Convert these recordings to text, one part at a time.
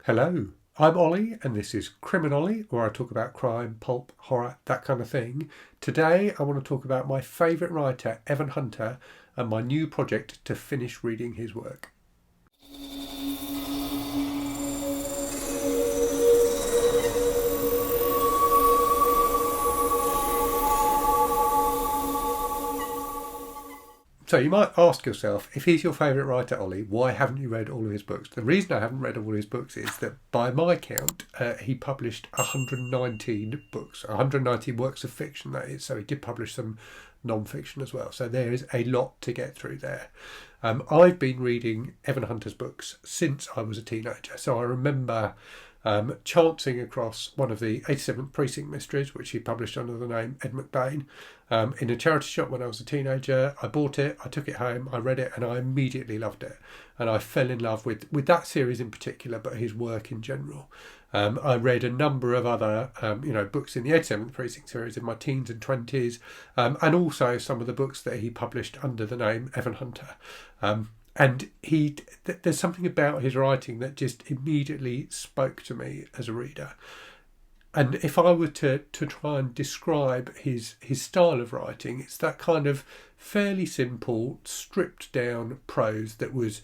Hello, I'm Ollie, and this is Criminolly, where I talk about crime, pulp, horror, that kind of thing. Today, I want to talk about my favourite writer, Evan Hunter, and my new project to finish reading his work. So you might ask yourself, if he's your favourite writer, Ollie, why haven't you read all of his books? The reason I haven't read all his books is that, by my count, he published 119 books, 119 works of fiction, that is. So he did publish some non-fiction as well. So there is a lot to get through there. I've been reading Evan Hunter's books since I was a teenager. So I remember chancing across one of the 87th Precinct mysteries, which he published under the name Ed McBain, in a charity shop when I was a teenager. I bought it, I took it home, I read it, and I immediately loved it. And I fell in love with that series in particular, but his work in general. I read a number of other, books in the 87th Precinct series in my teens and 20s, and also some of the books that he published under the name Evan Hunter. And there's something about his writing that just immediately spoke to me as a reader. And if I were to try and describe his style of writing, it's that kind of fairly simple, stripped down prose that was,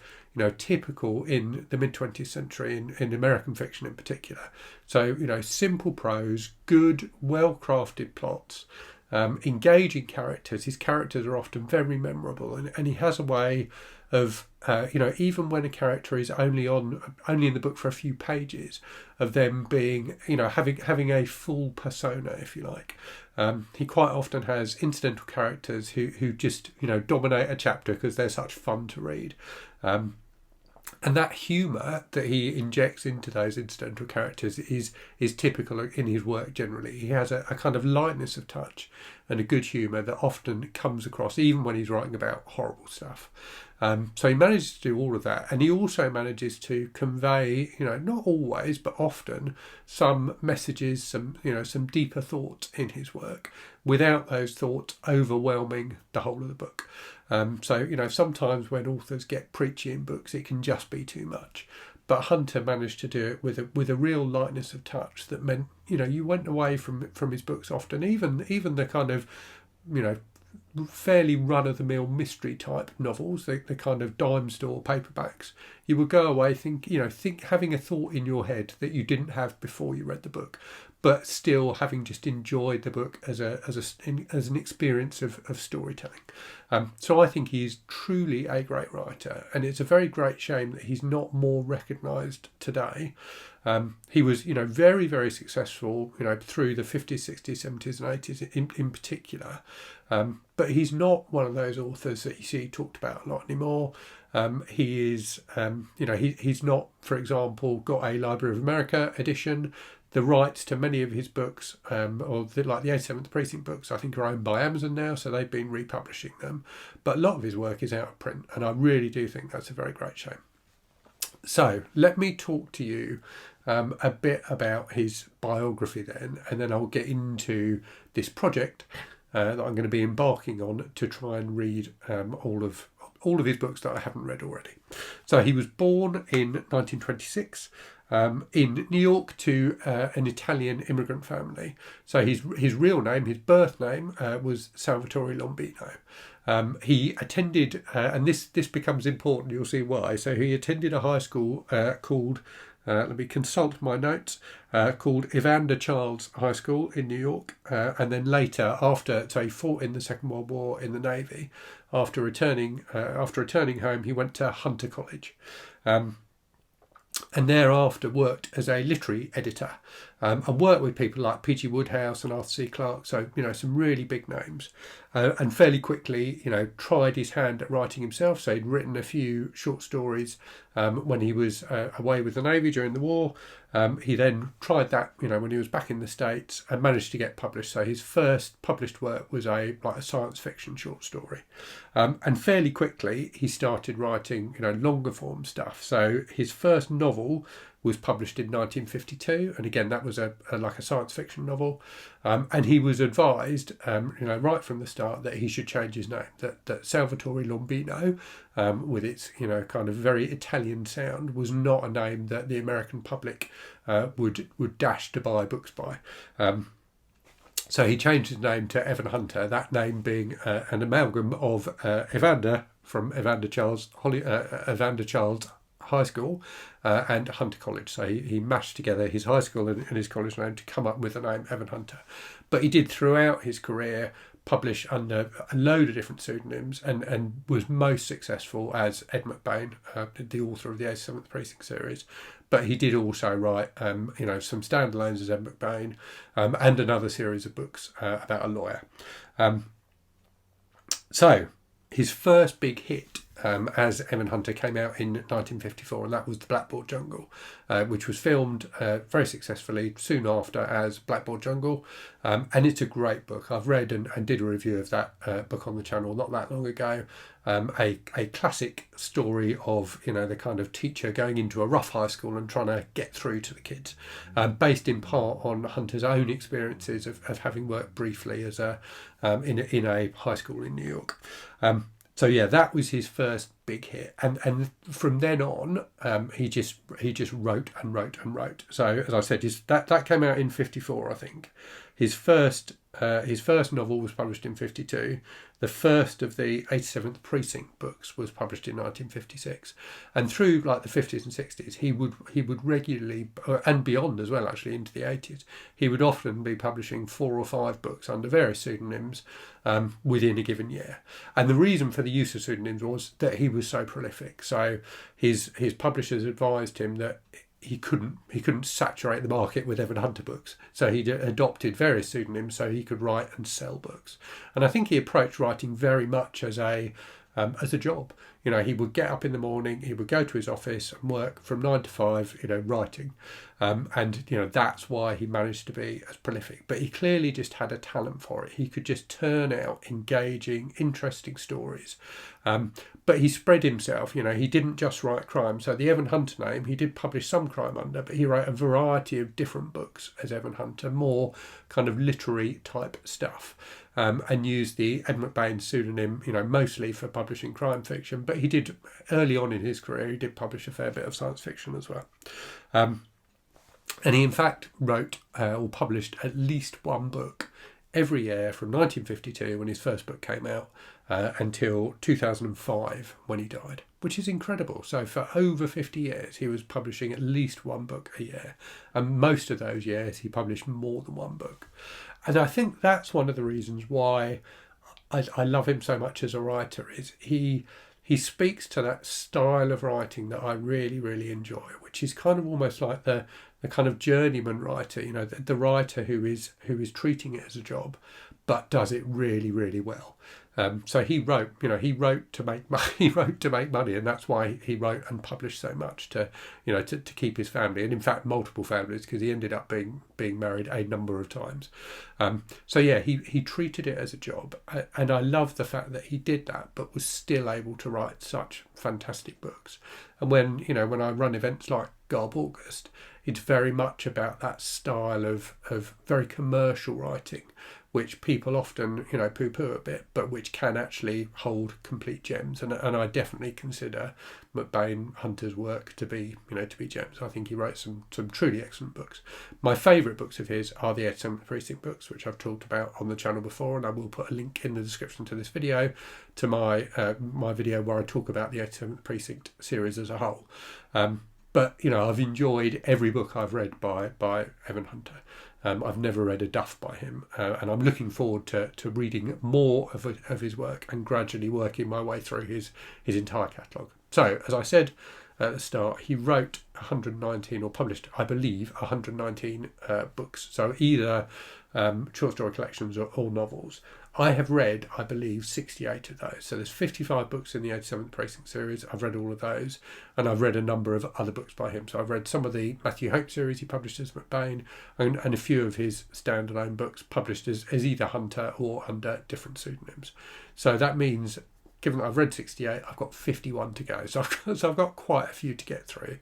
typical in the mid-20th century, in American fiction in particular. So, simple prose, good, well-crafted plots, engaging characters. His characters are often very memorable, and he has a way of even when a character is only in the book for a few pages, of them being having a full persona, if you like. He quite often has incidental characters who just dominate a chapter because they're such fun to read. And that humour that he injects into those incidental characters is typical in his work generally. He has a kind of lightness of touch and a good humour that often comes across even when he's writing about horrible stuff. So he manages to do all of that, and he also manages to convey, not always, but often, some messages, some deeper thought in his work, without those thoughts overwhelming the whole of the book. So sometimes when authors get preachy in books, it can just be too much. But Hunter managed to do it with a real lightness of touch that meant, you went away from his books often, even the kind of, fairly run-of-the-mill mystery type novels, the kind of dime store paperbacks, you would go away having a thought in your head that you didn't have before you read the book, but still having just enjoyed the book as an experience of storytelling. So I think he's truly a great writer, and it's a very great shame that he's not more recognised today. He was, very, very successful, through the 50s, 60s, 70s and 80s in particular. But he's not one of those authors that you see talked about a lot anymore. He is, he's not, for example, got a Library of America edition. The rights to many of his books, like the 87th Precinct books, I think are owned by Amazon now, so they've been republishing them. But a lot of his work is out of print, and I really do think that's a very great shame. So let me talk to you a bit about his biography then, and then I'll get into this project that I'm going to be embarking on to try and read all of his books that I haven't read already. So he was born in 1926 in New York to an Italian immigrant family. So his real name, his birth name, was Salvatore Lombino. He attended, and this becomes important, you'll see why. So he attended a high school called, let me consult my notes, called Evander Childs High School in New York. And then later, so he fought in the Second World War in the Navy. After returning home, he went to Hunter College. And thereafter worked as a literary editor, and worked with people like P.G. Wodehouse and Arthur C. Clarke, so some really big names, and fairly quickly tried his hand at writing himself. So he'd written a few short stories when he was away with the Navy during the war. He then tried that when he was back in the States, and managed to get published. So his first published work was a science fiction short story, and fairly quickly he started writing longer form stuff. So his first novel was published in 1952, and again that was like a science fiction novel, and he was advised, right from the start, that he should change his name. That Salvatore Lombino, with its kind of very Italian sound, was not a name that the American public would dash to buy books by. So he changed his name to Evan Hunter. That name being an amalgam of Evander from Evander Charles High School and Hunter College. So he mashed together his high school and his college name to come up with the name Evan Hunter. But he did throughout his career publish under a load of different pseudonyms and was most successful as Ed McBain, the author of the 87th Precinct series. But he did also write, some standalones as Ed McBain, and another series of books about a lawyer. So his first big hit as Evan Hunter came out in 1954, and that was The Blackboard Jungle, which was filmed very successfully soon after as Blackboard Jungle, and it's a great book. I've read and did a review of that book on the channel not that long ago. A classic story of the kind of teacher going into a rough high school and trying to get through to the kids, based in part on Hunter's own experiences of having worked briefly as in a high school in New York. So yeah, that was his first big hit, and from then on, he just wrote and wrote and wrote. So as I said, that came out in 54, I think. His first novel was published in 52. The first of the 87th Precinct books was published in 1956, and through like the 50s and 60s, he would regularly, and beyond as well, actually into the 80s, he would often be publishing 4 or 5 books under various pseudonyms within a given year. And the reason for the use of pseudonyms was that he was so prolific. So his publishers advised him that he couldn't saturate the market with Evan Hunter books, so he adopted various pseudonyms so he could write and sell books. And I think he approached writing very much as a job. He would get up in the morning, he would go to his office and work from 9 to 5, writing, and that's why he managed to be as prolific. But he clearly just had a talent for it. He could just turn out engaging, interesting stories. But he spread himself. He didn't just write crime. So the Evan Hunter name, he did publish some crime under, but he wrote a variety of different books as Evan Hunter, more kind of literary type stuff. And used the Ed McBain pseudonym, mostly for publishing crime fiction. But he did, early on in his career, he did publish a fair bit of science fiction as well. And he, in fact, wrote or published at least one book every year from 1952, when his first book came out, until 2005, when he died, which is incredible. So for over 50 years, he was publishing at least one book a year. And most of those years, he published more than one book. And I think that's one of the reasons why I love him so much as a writer, is he speaks to that style of writing that I really, really enjoy, which is kind of almost like the kind of journeyman writer, the writer who is treating it as a job, but does it really, really well. So he wrote to make money. He wrote to make money, and that's why he wrote and published so much to keep his family, and in fact multiple families, because he ended up being married a number of times. So yeah, he treated it as a job, and I love the fact that he did that, but was still able to write such fantastic books. And when I run events like Garb August, it's very much about that style of very commercial writing, which people often poo-poo a bit, but which can actually hold complete gems. And I definitely consider McBain Hunter's work to be gems. I think he wrote some truly excellent books. My favourite books of his are the 87th Precinct books, which I've talked about on the channel before, and I will put a link in the description to this video to my video where I talk about the 87th Precinct series as a whole. But I've enjoyed every book I've read by Evan Hunter. I've never read a duff by him, and I'm looking forward to reading more of his work and gradually working my way through his entire catalogue. So, as I said at the start, he wrote 119, or published, I believe, 119 books. So either short story collections or novels. I have read, I believe, 68 of those. So there's 55 books in the 87th Precinct series. I've read all of those, and I've read a number of other books by him. So I've read some of the Matthew Hope series he published as McBain, and a few of his standalone books published as either Hunter or under different pseudonyms. So that means, given that I've read 68, I've got 51 to go. So I've got quite a few to get through.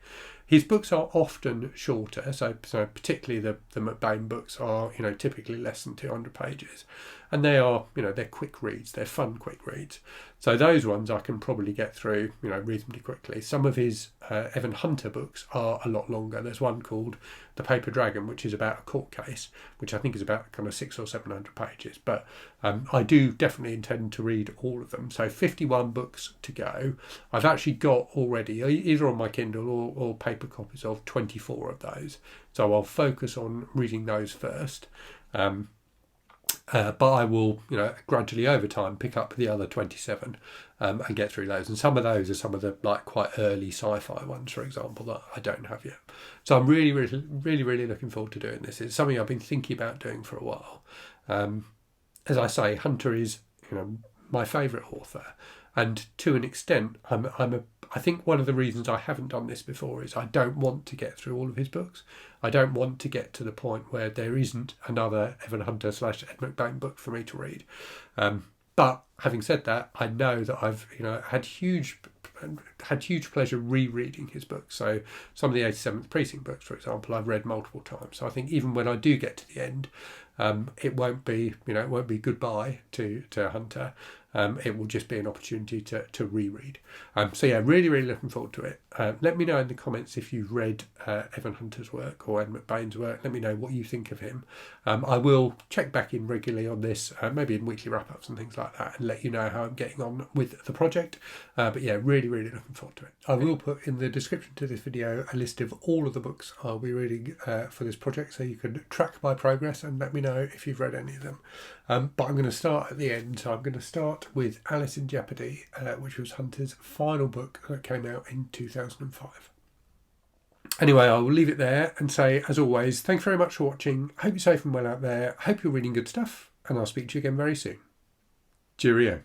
His books are often shorter, so particularly the McBain books are, typically less than 200 pages, and they are, they're quick reads, they're fun quick reads. So those ones I can probably get through, reasonably quickly. Some of his Evan Hunter books are a lot longer. There's one called The Paper Dragon, which is about a court case, which I think is about kind of 600 or 700 pages. But I do definitely intend to read all of them. So 51 books to go. I've actually got already, either on my Kindle or paper copies of 24 of those. So I'll focus on reading those first. But I will, gradually over time pick up the other 27 and get through those. And some of those are some of the quite early sci-fi ones, for example, that I don't have yet. So I'm really, really, really, really looking forward to doing this. It's something I've been thinking about doing for a while. As I say, Hunter is, my favourite author, and to an extent, I think one of the reasons I haven't done this before is I don't want to get through all of his books. I don't want to get to the point where there isn't another Evan Hunter / Ed McBain book for me to read. But having said that, I know that I've had huge pleasure rereading his books. So some of the 87th Precinct books, for example, I've read multiple times. So I think even when I do get to the end, it won't be goodbye to Hunter. It will just be an opportunity to reread. So yeah, really, really looking forward to it. Let me know in the comments if you've read Evan Hunter's work or Ed McBain's work. Let me know what you think of him. I will check back in regularly on this, maybe in weekly wrap-ups and things like that, and let you know how I'm getting on with the project. But yeah, really, really looking forward to it. I will put in the description to this video a list of all of the books I'll be reading for this project, so you can track my progress and let me know if you've read any of them. But I'm going to start at the end. So I'm going to start with Alice in Jeopardy, which was Hunter's final book that came out in 2005. Anyway, I will leave it there and say, as always, thanks very much for watching. Hope you're safe and well out there. Hope you're reading good stuff, and I'll speak to you again very soon. Cheerio.